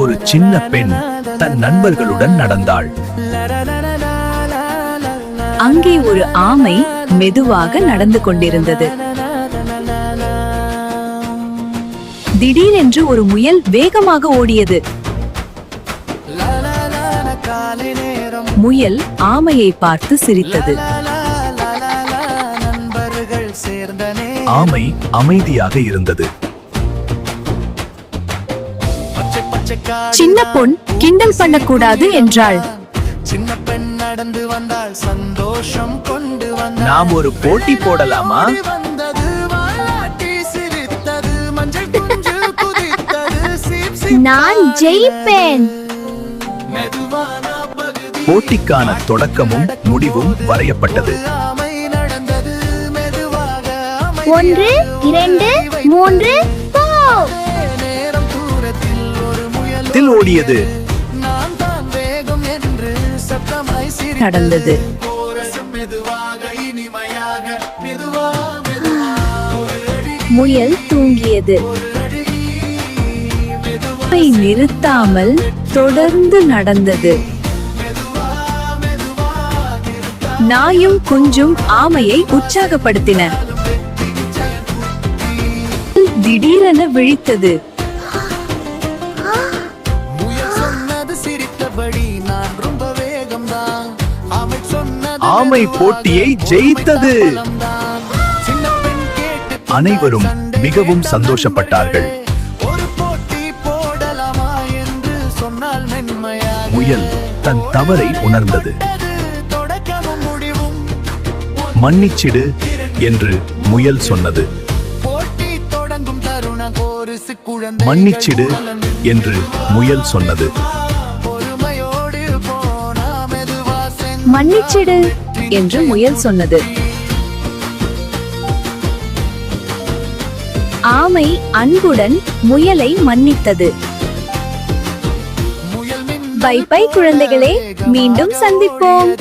ஒரு சின்ன பெண் தன் நண்பர்களுடன் நடந்தாள். அங்கே ஒரு ஆமை மெதுவாக நடந்து கொண்டிருந்தது. திடீரென்று ஒரு முயல் வேகமாக ஓடியது. முயல் ஆமையை பார்த்து சிரித்தது. ஆமை அமைதியாக இருந்தது. சின்ன பொன் கிண்டல் பண்ணக்கூடாது என்றாள். சின்ன பெண் நடந்து வந்தால் சந்தோஷம் கொண்டு வந்தாள். நாம் ஒரு போட்டி போடலாமா? வந்தது வாலாட்டி சிரித்தது மஞ்சள் குஞ்சு குதித்தது. நான் ஜெயிப்பேன். மெதுவான பகுதி போட்டிக்கான தொடக்கமும் முடிவும் வரையப்பட்டது. ஆமை நடந்தது மெதுவாக. 1 2 3 போ. நேரம் தூரத்தில் ஒரு முயல் ஓடியது. நான் தான் வேகம் என்று சத்தமாய் சிரித்தது. நடந்தது. கோரசம் மெதுவாக இனிமையாக மெதுவா மெதுவா ஒரு அடி முயல் தூங்கியது. ஆமை நிறுத்தாமல் தொடர்ந்து நடந்தது. நாயும் குஞ்சும் ஆமையை உற்சாகப்படுத்தின. திடீரென விழித்தது. முயல் சொன்னது சிரித்தபடி நான் ரொம்ப வேகம்தான். ஆமை சொன்னது ஆமை போட்டியை ஜெயித்தது. சின்ன பெண் கேட்டு அனைவரும் மிகவும் சந்தோஷப்பட்டார்கள். ஒரு போட்டி போடலாமா என்று சொன்னால் மென்மையாக. முயல் தன் தவறை உணர்ந்தது. தொடக்கமும் முடிவும் மன்னிச்சிடு என்று முயல் சொன்னது. போட்டி தொடங்கும் தருணம் கோரிசு குழந்தை மன்னிச்சிடு என்று முயல் சொன்னது. பொறுமையோடு போனா மெதுவா சென்று மன்னிச்சிடு என்று முயல் சொன்னது. ஆமை அன்புடன் முயலை மன்னித்தது. முயல் மின்னல் பை பை குழந்தைகளே, மீண்டும் சந்திப்போம்.